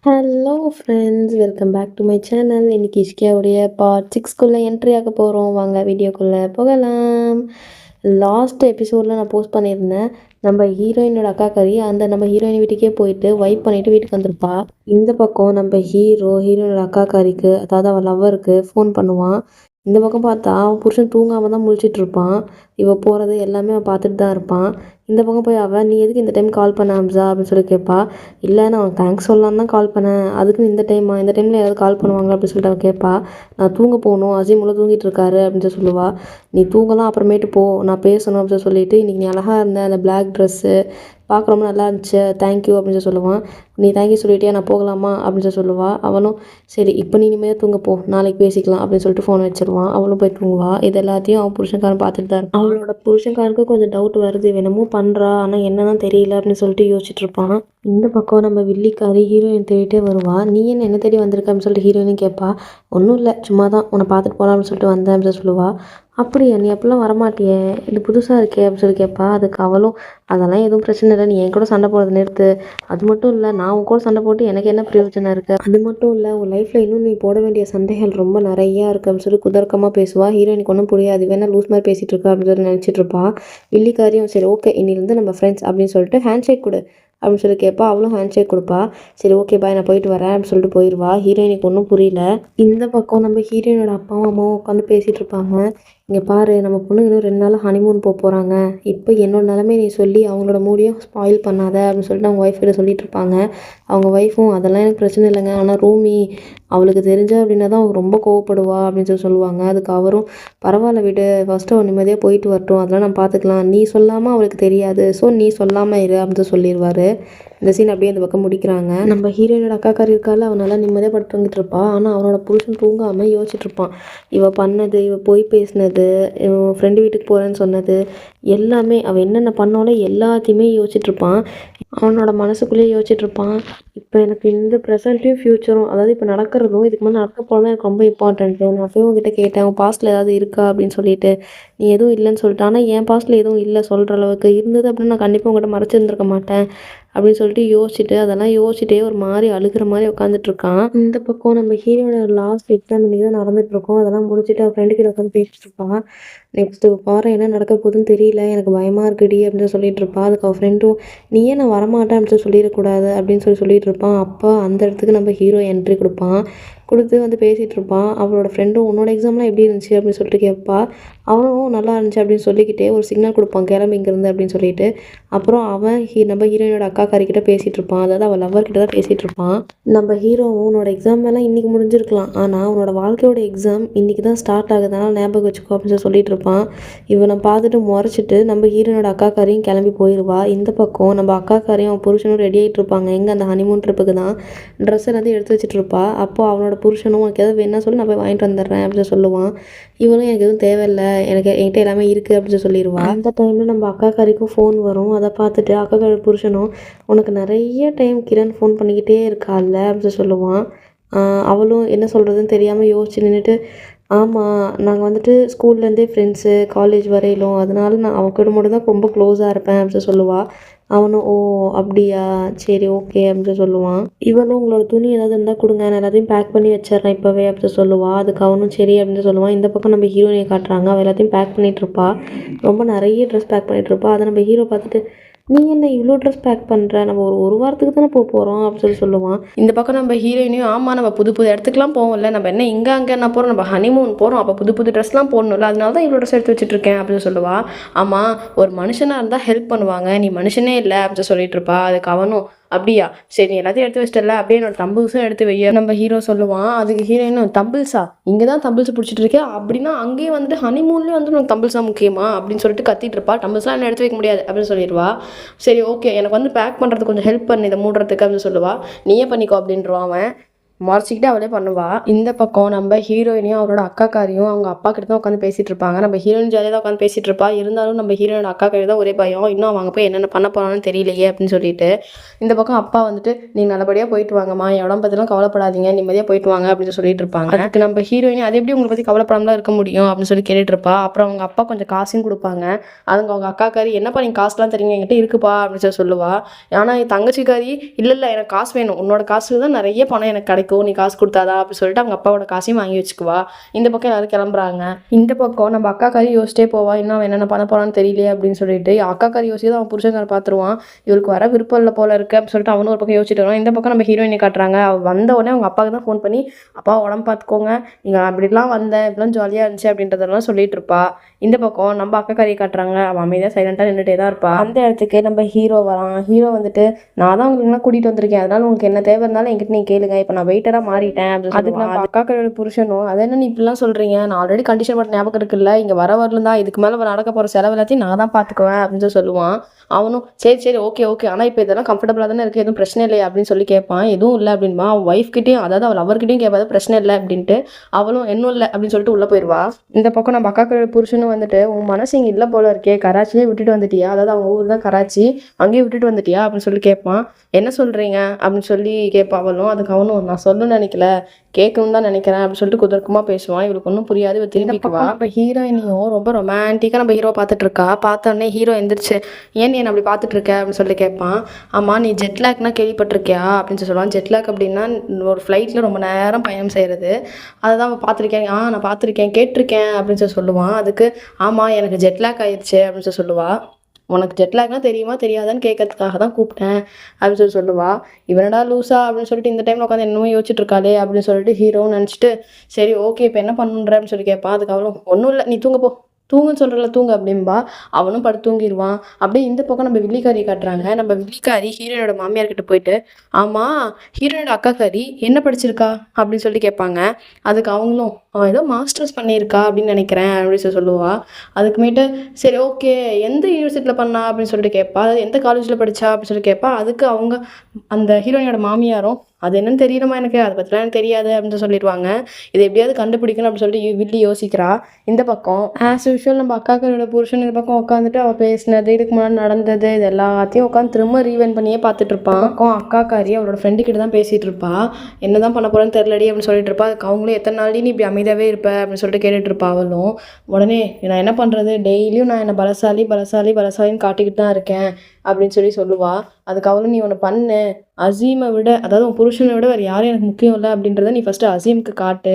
Hello friends, welcome back to my channel. இன்னைக்கு இஷ்கியாவுடைய part 6க்குள்ளே entry ஆக போகிறோம். வாங்க வீடியோக்குள்ளே போகலாம். லாஸ்ட் எபிசோடில் நான் போஸ்ட் பண்ணியிருந்தேன். நம்ம ஹீரோயினோட அக்கா கறி அந்த நம்ம ஹீரோயின் வீட்டுக்கே போயிட்டு வைப் பண்ணிவிட்டு வீட்டுக்கு வந்திருப்பா. இந்த பக்கம் நம்ம ஹீரோயினோட அக்கா கறிக்கு, அதாவது அவள் லவ்வருக்கு ஃபோன் பண்ணுவான். இந்த பக்கம் பார்த்தா அவன் புருஷன் தூங்காமல் தான் முழிச்சிட்டு இருப்பான். இவள் போகிறது எல்லாமே அவன் பார்த்துட்டு தான் இருப்பான். இந்த பக்கம் போய் அவன், நீ எதுக்கு இந்த டைம் கால் பண்ண ஹம்சா அப்படின்னு சொல்லி கேட்பா. இல்லை, நான் அவனுக்கு தேங்க்ஸ் சொல்லலான்னு தான் கால் பண்ணேன். அதுக்கு இந்த டைமில் யாராவது கால் பண்ணுவாங்க அப்படின்னு சொல்லிட்டு அவன் கேட்பா. நான் தூங்க போகணும், அசீம் உள்ள தூங்கிட்டு இருக்காரு அப்படின்னு சொல்லி சொல்லுவா. நீ தூங்கலாம், அப்புறமேட்டு போ, நான் பேசணும் அப்படின்னு சொல்லிட்டு, இன்றைக்கி நீ அழகாக இருந்த அந்த பிளாக் ட்ரெஸ்ஸு பார்க்க ரொம்ப நல்லா இருந்துச்சு, தேங்க்யூ அப்படின்னு சொல்லி சொல்லுவான். நீ தேங்க்யூ சொல்லிட்டியா, நான் போகலாமா அப்படின்னு சொல்லி சொல்லுவா. அவனும் சரி, இப்போ நீ இனிமேல் தூங்க போ, நாளைக்கு பேசிக்கலாம் அப்படின்னு சொல்லிட்டு ஃபோன் வச்சிருவான். அவளும் போய் தூங்குவா. இது எல்லாத்தையும் அவன் புருஷன்காரன் பார்த்துட்டு தான் இருப்பான். அவளோட புருஷன்காரனுக்கு கொஞ்சம் டவுட் வருது, என்னமோ பண்ணுறா, ஆனால் என்னதான் தெரியல அப்படின்னு சொல்லிட்டு யோசிச்சுட்டு இருப்பான். இந்த பக்கம் நம்ம வில்லிக்காரி ஹீரோயின் தேடிட்டே வருவா. நீ என்ன தேடி வந்திருக்க அப்படின்னு சொல்லிட்டு ஹீரோயினும் கேட்பா. ஒன்றும் இல்லை, சும்மா தான் உன்னை பார்த்துட்டு போகலாம் அப்படின்னு சொல்லிட்டு வந்தேன் அப்படின்னு சொல்லுவா. அப்படியா, நீ அப்படிலாம் வரமாட்டியே, இது புதுசாக இருக்கே அப்படின்னு சொல்லி கேட்பா. அதுக்கு அவளும், அதெல்லாம் எதுவும் பிரச்சனை இல்லை, நீ என் கூட சண்டை போடுறது நிறுத்து. அது மட்டும் இல்லை, நான் உன் கூட சண்டை போட்டு எனக்கு என்ன பிரயோஜனம் இருக்குது, அது மட்டும் இல்லை உன் லைஃப்பில் இன்னும் நீ போட வேண்டிய சண்டைகள் ரொம்ப நிறையா இருக்குது அப்படின்னு சொல்லி குதர்க்கமாக பேசுவா. ஹீரோயினுக்கு ஒன்றும் புரியாது, வேணா லூஸ் மாதிரி பேசிகிட்டு இருக்கா அப்படின்னு சொல்லி நினச்சிட்டு இருப்பா. வில்லிக்காரியும் சரி ஓகே, இன்னிலேருந்து நம்ம ஃப்ரெண்ட்ஸ் அப்படின்னு சொல்லிட்டு ஹேண்ட் ஷேக் கொடு அப்படின்னு சொல்லி கேட்பா. அவளும் ஹேண்ட் ஷேக் கொடுப்பா. சரி ஓகே பாய், நான் போயிட்டு வரேன் அப்படின்னு சொல்லிட்டு போயிடுவா. ஹீரோயினுக்கு ஒன்றும் புரியல. இந்த பக்கம் நம்ம ஹீரோயினோட அப்பாவும் அம்மாவும் உட்காந்து பேசிகிட்டு இருப்பாங்க. இங்கே பாரு, நம்ம பொண்ணு இன்னும் 2 நாள் ஹனிமூன் போகிறாங்க. இப்போ என்னோட நிலைமை நீ சொல்லி அவங்களோட மூடியும் ஸ்பாயில் பண்ணாத அப்படின்னு சொல்லிட்டு அவங்க ஒய்ஃப் கிட்ட சொல்லிட்டு இருப்பாங்க. அவங்க ஒய்ஃபும், அதெல்லாம் எனக்கு பிரச்சனை இல்லைங்க, ஆனால் ரூமி அவளுக்கு தெரிஞ்ச அப்படின்னா தான் அவங்க ரொம்ப கோவப்படுவா அப்படின்னு சொல்லி சொல்லுவாங்க. அதுக்கு அவரும், பரவாயில்ல விடு, ஃபஸ்ட்டு அவன் நிம்மதியாக போயிட்டு வரட்டும், அதெல்லாம் நான் பார்த்துக்கலாம், நீ சொல்லாமல் அவளுக்கு தெரியாது, ஸோ நீ சொல்லாமல் இரு அப்படின்னு சொல்லிடுவார். இந்த சீன் அப்படியே அந்த பக்கம் முடிக்கிறாங்க. நம்ம ஹீரோயினோட அக்காக்காரி இருக்கால, அவன் நல்லா நிம்மதியாக படுத்து தூங்கிட்டு இருப்பான். ஆனால் அவனோட புருஷன் தூங்காமல் யோசிச்சுட்டு இருப்பான். இவ பண்ணது, இவ போய் பேசினது, இவன் ஃப்ரெண்டு வீட்டுக்கு போகிறேன்னு சொன்னது எல்லாமே, அவன் என்னென்ன பண்ணாலும் எல்லாத்தையுமே யோசிச்சுட்டு இருப்பான். அவனோட மனசுக்குள்ளேயே யோசிச்சுட்டு இருப்பான். இப்போ எனக்கு இந்த ப்ரெசென்ட்டையும் ஃப்யூச்சரும், அதாவது இப்போ நடக்கிறதும் இதுக்கு மேலே நடக்க போகிறதும் எனக்கு ரொம்ப இம்பார்ட்டன்ட்டு. நான் போய் உங்ககிட்ட கேட்டேன், உன் பாஸ்ட்டில் ஏதாவது இருக்கா அப்படின்னு சொல்லிட்டு. நீ எதுவும் இல்லைன்னு சொல்லிட்டு, ஆனால் என் பாஸ்ட்டில் எதுவும் இல்லை சொல்கிற அளவுக்கு இருந்தது அப்படின்னு நான் கண்டிப்பாக உங்கள்கிட்ட மறைச்சிருந்துருக்க மாட்டேன் அப்படின்னு சொல்லிட்டு யோசிச்சுட்டு, அதெல்லாம் யோசிச்சுட்டே ஒரு மாதிரி அழுகிற மாதிரி உட்காந்துட்ருக்கான். இந்த பக்கம் நம்ம ஹீரோட லாஸ்ட் எக்ஸாம் இன்றைக்கி தான் நடந்துகிட்ருக்கோம். அதெல்லாம் முடிச்சுட்டு அவள் ஃப்ரெண்டு கிட்ட உட்காந்து பேசிட்டு இருப்பான். நெக்ஸ்ட்டு பாரு, என்ன நடக்க போகுதுன்னு தெரியல, எனக்கு பயமாக இருக்குடி அப்படின்னு சொல்லிட்டு இருப்பாள். அதுக்கு அவள் ஃப்ரெண்டும், நீ ஏன் நான் வரமாட்டேன் அப்படின்னு சொல்லிடக்கூடாது அப்படின்னு சொல்லிட்டு இருப்பான். அப்போ அந்த இடத்துக்கு நம்ம ஹீரோ என்ட்ரி கொடுப்பான். கொடுத்து வந்து பேசிகிட்டு இருப்பான். அவளோட ஃப்ரெண்டும், உன்னோட எக்ஸாம்லாம் எப்படி இருந்துச்சு அப்படின்னு சொல்லிட்டு கேட்பா. அவனும் நல்லா இருந்துச்சு அப்படின்னு சொல்லிக்கிட்டே ஒரு சிக்னல் கொடுப்பான், கிளம்பி இங்கேருந்து அப்படின்னு சொல்லிட்டு. அப்புறம் அவன் நம்ம ஹீரோயினோட அக்கா காரிக்கிட்ட பேசிகிட்டு இருப்பான், அதாவது அவள் லவ்வர்கிட்ட தான் பேசிகிட்டு இருப்பான். நம்ம ஹீரோவும், உன்னோட எக்ஸாம் எல்லாம் இன்றைக்கி முடிஞ்சிருக்கலாம், ஆனால் உன்னோட வாழ்க்கையோட எக்ஸாம் இன்றைக்கி தான் ஸ்டார்ட் ஆகுதுனால ஞாபகம் வச்சுக்கோ அப்படின்னு சொல்லிட்டு இருப்பான். இவனை பார்த்துட்டு முறைச்சிட்டு நம்ம ஹீரோனோட அக்காக்காரையும் கிளம்பி போயிடுவா. இந்த பக்கம் நம்ம அக்காக்காரையும் அவன் புருஷனும் ரெடி ஆகிட்டு இருப்பாங்க. எங்கே, அந்த ஹனிமூன் ட்ரிப்புக்கு தான். ட்ரெஸ் எல்லாத்தையும் எடுத்து வச்சுட்டு இருப்பா. அப்போது அவனோட புருஷனும், உனக்கு எதாவது வேணா சொல்லி நான் போய் வாங்கிட்டு வந்துடுறேன் அப்படின்னு சொல்லுவான். இவனும், எனக்கு எதுவும் தேவையில்லை, என்கிட்ட எல்லாமே இருக்குது அப்படின்னு சொல்லிடுவான். அந்த டைமில் நம்ம அக்காக்காரிக்கும் ஃபோன் வரும். அதை பார்த்துட்டு அக்காக்காரி புருஷனும், உனக்கு நிறைய டைம் கிரண் ஃபோன் பண்ணிக்கிட்டே இருக்கால்ல அப்படின்னு சொல்லுவான். அவளும் என்ன சொல்கிறதுன்னு தெரியாமல் யோசிச்சு நின்றுட்டு, ஆமாம், நாங்கள் வந்துட்டு ஸ்கூல்லேருந்தே ஃப்ரெண்ட்ஸு, காலேஜ் வரையிலும், அதனால நான் அவன் கூட மட்டும் தான் ரொம்ப க்ளோஸாக இருப்பேன் அப்படின்னு சொல்லுவாள். அவனும், ஓ அப்படியா, சரி ஓகே அப்படின்னு சொல்லுவான். இவனும், உங்களோட துணி ஏதாவது இருந்தால் கொடுங்க, நான் எல்லாத்தையும் பேக் பண்ணி வச்சிட்றேன் இப்போவே அப்படின்னு சொல்லுவாள். அதுக்கு அவனும் சரி அப்படின்னு சொல்லுவான். இந்த பக்கம் நம்ம ஹீரோயினை காட்டுறாங்க. அவள் எல்லாத்தையும் பேக் பண்ணிகிட்ருப்பா. ரொம்ப நிறைய ட்ரெஸ் பேக் பண்ணிகிட்ருப்பா. அதை நம்ம ஹீரோ பார்த்துட்டு, நீ என்ன இவ்வளோ ட்ரெஸ் பேக் பண்ணுற, நம்ம ஒரு வாரத்துக்கு தானே போகிறோம் அப்படின்னு சொல்லுவான். இந்த பக்கம் நம்ம ஹீரோயினையும், ஆமாம் நம்ம புது இடத்துக்குலாம் போவோம்ல, நம்ம என்ன இங்கே அங்கே என்ன போகிறோம், நம்ம ஹனிமூன் போகிறோம், அப்போ புது ட்ரெஸ்லாம் போடணும்ல, அதனால தான் இவ்வளோ ட்ரெஸ் எடுத்து வச்சுட்டு இருக்கேன் அப்படின்னு சொல்லுவா. ஆமாம், ஒரு மனுஷனாக இருந்தால் ஹெல்ப் பண்ணுவாங்க, நீ மனுஷனே இல்லை அப்படின்னு சொல்லிட்டு இருப்பா. அதுக்கு அவனும், அப்படியா, சரி நீ எல்லாத்தையும் எடுத்து வச்சிட்டல, அப்படியே என்னோட தம்பிள்ஸும் எடுத்து வைய நம்ம ஹீரோ சொல்லுவான். அதுக்கு ஹீரோயினும், தம்பிள்ஸா, இங்கே தான் தம்பிள்ஸ் பிடிச்சிட்டு இருக்கேன் அப்படின்னா அங்கேயே வந்துட்டு ஹனிமூன்லேயே வந்து உனக்கு தம்பிள்ஸா முக்கியமா அப்படின்னு சொல்லிட்டு கத்திட்டு இருப்பா. தம்பிள்ஸ்லாம் என்ன எடுத்து வைக்க முடியாது அப்படின்னு சொல்லிடுவா. சரி ஓகே, எனக்கு வந்து பேக் பண்ணுறது கொஞ்சம் ஹெல்ப் பண்ணி இதை மூடுறதுக்கு அப்படின்னு சொல்லுவா. நீயே பண்ணிக்கோ அப்படின்றான் அவன். முறைச்சிக்கிட்டு அவளே பண்ணுவா. இந்த பக்கம் நம்ம ஹீரோயினையும் அவரோட அக்காக்காரியும் அவங்க அப்பா கிட்ட தான் உட்காந்து பேசிட்டு இருப்பாங்க. நம்ம ஹீரோயின் ஜாலியாக தான் உட்காந்து பேசிட்டு இருப்பா. இருந்தாலும் நம்ம ஹீரோயின் அக்காக்காரி தான் ஒரே பயம், இன்னும் அவங்க போய் என்னென்ன பண்ண போறான்னு தெரியலையே அப்படின்னு சொல்லிட்டு. இந்த பக்கம் அப்பா வந்துட்டு நீங்கள் நல்லபடியாக போயிட்டு வாங்கம்மா, என் உடம்பு பற்றிலாம் கவலைப்படாதீங்க, நிம்மதியாக போயிட்டு வாங்க அப்படின்னு சொல்லிட்டு இருப்பாங்க. அதுக்கு நம்ம ஹீரோயின் அது எப்படி உங்களை பற்றி கவலைப்படாமலாம் இருக்க முடியும் அப்படின்னு சொல்லி கேட்டுட்டு இருப்பா. அப்புறம் அவங்க அப்பா கொஞ்சம் காசையும் கொடுப்பாங்க. அதுங்க அவங்க அக்காக்காரி என்னப்பா நீங்கள் காசுலாம் தரீங்க, என்கிட்ட இருக்குப்பா அப்படின்னு சொல்லி சொல்லுவா. ஆனால் என் தங்கச்சிக்காரி இல்லை எனக்கு காசு வேணும், உன்னோட காசு தான் நிறைய பணம் எனக்கு கிடைக்கும், நீ காசு கொடுத்தாதா அப்படின்னு சொல்லிட்டு அவங்க அப்பாவோட காசையும் வாங்கி வச்சுக்குவா. இந்த பக்கம் எல்லாரும் கிளம்புறாங்க. இந்த பக்கம் நம்ம அக்காக்காரி யோசிச்சிட்டே போவா, இன்னும் அவன் என்னென்ன பண்ண போறான்னு தெரியலையே அப்படின்னு சொல்லிட்டு. அக்காக்காரி யோசிச்சு தான் அவன் புருஷன் பார்த்துருவான், இவருக்கு வர விருப்பம் இல்லை போல இருக்கு அப்படின்னு சொல்லிட்டு அவனும் ஒரு பக்கம் யோசிச்சுட்டு வருவான். இந்த பக்கம் நம்ம ஹீரோயினை காட்டுறாங்க. அவள் வந்த உடனே அவங்க அப்பாவுக்கு தான் ஃபோன் பண்ணி, அப்பா உடம்பு பார்த்துக்கோங்க, நீங்கள் அப்படிலாம் வந்தேன், இப்படிலாம் ஜாலியாக இருந்துச்சு அப்படின்றதெல்லாம் சொல்லிட்டு இருப்பா. இந்த பக்கம் நம்ம அக்காக்காரியை காட்டுறாங்க. அவன் அமைதியாக சைலண்டாக நின்றுட்டே தான் இருப்பா. அந்த இடத்துக்கு நம்ம ஹீரோ வரான். ஹீரோ வந்துட்டு, நான் தான் உங்களுக்குலாம் கூட்டிகிட்டு வந்திருக்கேன், அதனால உங்களுக்கு என்ன தேவை இருந்தாலும் என்கிட்ட நீங்கள் கேளுங்க, இப்போ நான் வெயிட்டராக மாறிட்டேன் அப்படின்னு. அதுக்கு நம்ம அக்காக்காரோட புருஷனும், அது என்ன நீ இப்படிலாம் சொல்கிறீங்க, நான் ஆல்ரெடி கண்டிஷன் பண்ண ஞாபகம் இருக்குல்ல, இங்கே வரலும் தான், இதுக்கு மேலே நடக்க போகிற செலவு எல்லாத்தையும் நான் தான் பார்த்துக்குவேன் அப்படின்னு சொல்லுவான். அவனும் சரி சரி ஓகே ஓகே, ஆனால் இப்போ இதெல்லாம் கம்ஃபர்டபுளாக தானே இருக்குது, எதுவும் பிரச்சனை இல்லையா அப்படின்னு சொல்லி கேட்பான். எதுவும் இல்லை அப்படின்பா. அவன் ஒய்ஃப்கிட்டையும், அதாவது அவள் லவர்கிட்டையும் கேட்பாது பிரச்சனை இல்லை அப்படின்ட்டு. அவளும் இன்னும் இல்லை அப்படின்னு சொல்லிட்டு உள்ளே போயிடுவா. இந்த பக்கம் நம்ம அக்காக்காரோட புருஷனும் வந்துட்டு, உன் மனசு இங்கே இல்லை போல இருக்கே, கராச்சிலே விட்டுட்டு வந்துட்டியா, அதாவது அவங்க ஊர் தான் கராச்சி, அங்கேயே விட்டுட்டு வந்துட்டியா அப்படின்னு சொல்லி கேட்பான். என்ன சொல்கிறீங்க அப்படின்னு சொல்லி கேட்பா அவளும். அதுக்கு அவனும், நான் சொல்லணும்னு நினைக்கல, கேட்கணும் தான் நினைக்கிறேன் அப்படின்னு சொல்லிட்டு குதர்க்கமாக பேசுவான். இவளுக்கு ஒன்றும் புரியாது, இவ திரும்பிக்குவா. இப்போ ஹீரோயினையும் ரொம்ப ரொமான்டிக்காக நம்ம ஹீரோ பார்த்துட்டு இருக்கா. பார்த்தோன்னே ஹீரோ எந்திரிச்சு, ஏன் நீ அப்படி பார்த்துட்டு இருக்க அப்படின்னு சொல்லி கேட்பான். ஆமாம், நீ ஜெட்லாக்னா கேள்விப்பட்டிருக்கியா அப்படின்னு சொல்லி சொல்லுவான். ஜெட்லாக் அப்படின்னா ஒரு ஃப்ளைட்டில் ரொம்ப நேரம் பயணம் செய்கிறது, அதை தான் அவன் பார்த்துருக்கேன். நான் பார்த்துருக்கேன், கேட்டிருக்கேன் அப்படின்னு சொல்லி சொல்லுவான். அதுக்கு ஆமாம் எனக்கு ஜெட்லாக் ஆயிடுச்சு அப்படின்னு சொல்லி சொல்லுவாள். உனக்கு ஜெட்லாக்னா தெரியுமா தெரியாதான்னு கேட்கறதுக்காக தான் கூப்பிட்டேன் அப்படின்னு சொல்லி சொல்லுவா. இவனடா லூஸா அப்படின்னு சொல்லிட்டு இந்த டைமில் உட்காந்து என்னமோ யோசிச்சுட்டு இருக்காளே அப்படின்னு சொல்லிட்டு ஹீரோன்னு நினச்சிட்டு, சரி ஓகே இப்போ என்ன பண்ணுற அப்படின்னு சொல்லி கேட்பான். அதுக்கு அவளும், ஒன்றும் இல்லை நீ தூங்க போ, தூங்குன்னு சொல்கிறல தூங்க அப்படின்பா. அவனும் படுத்து தூங்கிடுவான். அப்படியே இந்த பக்கம் நம்ம வில்லிக்காரி காட்டுறாங்க. நம்ம வில்லிக்காரி ஹீரோனோட மாமியார்கிட்ட போயிட்டு, ஆமாம் ஹீரோனோட அக்காக்காரி என்ன படிச்சிருக்கா அப்படின்னு சொல்லி கேட்பாங்க. அதுக்கு அவங்களும், அவன் ஏதோ மாஸ்டர்ஸ் பண்ணியிருக்கா அப்படின்னு நினைக்கிறேன் அப்படின்னு சொல்லி சொல்லுவா. அதுக்குமேட்டு சரி ஓகே எந்த யூனிவர்சிட்டியில் பண்ணா அப்படின்னு சொல்லிட்டு கேட்பா. அதாவது எந்த காலேஜில் படித்தா அப்படின்னு சொல்லி கேட்பா. அதுக்கு அவங்க அந்த ஹீரோயினோட மாமியாரும், அது என்னன்னு தெரியணுமா எனக்கு, அதை பற்றிலாம் எனக்கு தெரியாது அப்படின்னு சொல்லிடுவாங்க. இதை எப்படியாவது கண்டுபிடிக்கணும் அப்படின்னு சொல்லிட்டு வில்லி யோசிக்கிறா. இந்த பக்கம் ஆஸ் யூஷுவல் நம்ம அக்காக்களோட புருஷன் இந்த பக்கம் உட்காந்துட்டு அவள் பேசினது, இதுக்கு முன்னாடி நடந்தது, இது எல்லாத்தையும் உட்காந்து திரும்ப ரீவைண்ட் பண்ணியே பார்த்துட்டு இருப்பான். பக்கம் அக்காக்காரி அவளோட ஃப்ரெண்டு கிட்ட தான் பேசிகிட்டு இருப்பா. என்ன தான் பண்ண போகிறேன்னு தெரியலடி அப்படின்னு சொல்லிட்டு இருப்பா. அதுக்கு அவங்களும், எத்தனை நாள் நீ இப்படி அமைதியாகவே இருப்ப அப்படின்னு சொல்லிட்டு கேட்டுட்டு இருப்பா. அவளும் உடனே, நான் என்ன பண்ணுறது, டெய்லியும் நான் என்னை பலசாலி பலசாலி பலசாலின்னு காட்டிக்கிட்டு தான் இருக்கேன் அப்படின்னு சொல்லி சொல்லுவாள். அதுக்கு அவளும், நீ ஒன்று பண்ணு, அசீமை விட, அதாவது உன் புருஷனை விட வேறு யாரும் எனக்கு முக்கியம் இல்லை அப்படின்றத நீ ஃபஸ்ட்டு அசீமுக்கு காட்டு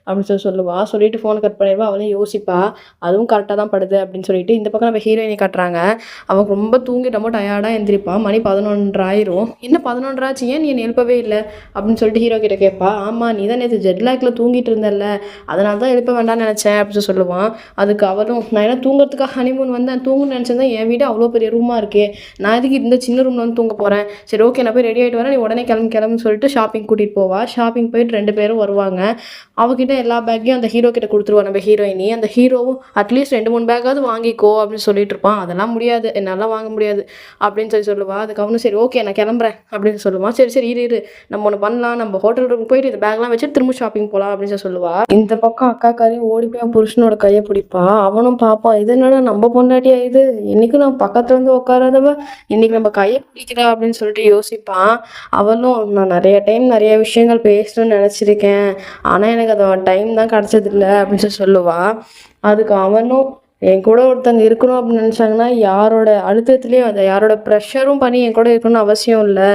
அப்படின்னு சொல்லுவாள். சொல்லிட்டு ஃபோனை கட் பண்ணிடுவா. அவளையும் யோசிப்பா, அதுவும் கரெக்டாக தான் படுது அப்படின்னு சொல்லிட்டு. இந்த பக்கம் நம்ம ஹீரோயினை காட்டுறாங்க. அவன் ரொம்ப தூங்கிட்டு ரொம்ப டயர்டாக எந்திரிப்பான். மணி 11 ஆயிரும். என்ன 11 ஆச்சு, ஏன் நீ எழுப்பவே இல்லை அப்படின்னு சொல்லிட்டு ஹீரோ கிட்ட கேட்பா. ஆமாம் நீ தான் நேற்று ஜெட்லாக்ல தூங்கிட்டு இருந்தல்ல, அதனால தான் எழுப்ப வேண்டாம்னு நினச்சேன் அப்படின்னு சொல்லுவான். அதுக்கு அவளும், நான் என்ன தூங்குறதுக்காக ஹனிமூன் வந்தேன், தூங்குன்னு நினச்சிருந்தேன், என் வீடு அவ்வளோ பெரிய ரூமாக இருக்கே, நான் இதுக்கு இந்த சின்ன ரூமில் வந்து தூங்க போகிறேன், சரி ஓகே நான் போய் ரெடி ஆகிட்டு வரேன், நீ உடனே கிளம்புன்னு சொல்லிட்டு ஷாப்பிங் கூட்டிகிட்டு போவா. ஷாப்பிங் போயிட்டு 2 பேரும் வருவாங்க. அவகிட்ட எல்லா பேக்கையும் அந்த ஹீரோ கிட்ட கொடுத்துருவா நம்ம ஹீரோயினி. அந்த ஹீரோவும் அட்லீஸ்ட் 2-3 பேக்காவது வாங்கிக்கோ அப்படின்னு சொல்லிட்டு இருப்பான். அதெல்லாம் முடியாது, என்னால் வாங்க முடியாது அப்படின்னு சொல்லுவா. அதுக்கு அவனும் சரி ஓகே நான் கிளம்புறேன் அப்படின்னு சொல்லுவான். சரி சரி இரு நம்ம ஒன்று பண்ணலாம், நம்ம ஹோட்டல் ரூம் போயிட்டு இந்த பேக்லாம் வச்சுட்டு திரும்ப ஷாப்பிங் போகலாம் அப்படின்னு சொல்லுவா. இந்த பக்கம் அக்காக்காரி ஓடி போய் புருஷனோட கையை பிடிப்பா. அவனும் பார்ப்பான், இது என்னடா நம்ம பொண்டாட்டியா இது, இன்னைக்கு நான் பக்கத்துல வந்து உட்காராதவ இன்னைக்கு நம்ம கையை பிடிக்கிறா அப்படின்னு சொல்லிட்டு யோசிப்பான். அவளும், நான் நிறைய டைம் நிறைய விஷயங்கள் பேசணும்னு நினச்சிருக்கேன், ஆனால் எனக்கு அது டைம் தான் கிடச்சதில்லை அப்படின்னு சொல்லுவா. அதுக்கு அவனும், என் கூட ஒருத்தங்க இருக்கணும் அப்படின்னு நினச்சாங்கன்னா யாரோட அழுத்தத்துலேயும் அதை யாரோட ப்ரெஷரும் பண்ணி என் கூட இருக்கணும்னு அவசியம் இல்லை,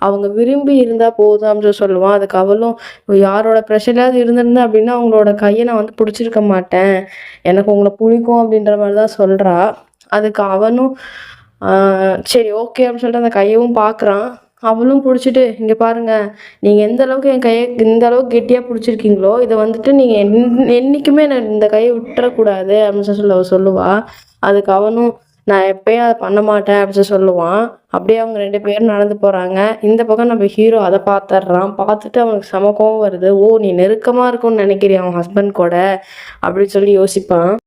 அவங்க விரும்பி இருந்தால் போதும் அப்படின்னு சொல்லுவான். அதுக்கு அவளும், யாரோட ப்ரெஷர்லாவது இருந்திருந்தேன் அப்படின்னா அவங்களோட கையை நான் வந்து பிடிச்சிருக்க மாட்டேன், எனக்கு உங்களை பிடிக்கும் அப்படின்ற மாதிரி தான் சொல்கிறா. அதுக்கு அவனும் சரி ஓகே அப்படின்னு சொல்லிட்டு அந்த கையவும் பார்க்குறான். அவளும் பிடிச்சிட்டு, இங்கே பாருங்கள், நீங்கள் எந்த அளவுக்கு என் கையை இந்த அளவுக்கு கெட்டியாக பிடிச்சிருக்கீங்களோ, இதை வந்துட்டு நீங்கள் என்றைக்குமே நான் இந்த கையை விட்டுறக்கூடாது அப்படின்னு சொல்லுவாள். அதுக்கு அவனும், நான் எப்பயும் அதை பண்ண மாட்டேன் அப்படின்னு சொல்லுவான். அப்படியே அவங்க 2 பேரும் நடந்து போகிறாங்க. இந்த பக்கம் நம்ம ஹீரோ அதை பார்த்துட்றான். பார்த்துட்டு அவனுக்கு செம கோவம் வருது. ஓ நீ நெருக்கமாக இருக்கும்னு நினைக்கிறியா அவன் ஹஸ்பண்ட் கூட அப்படின்னு சொல்லி யோசிப்பான்.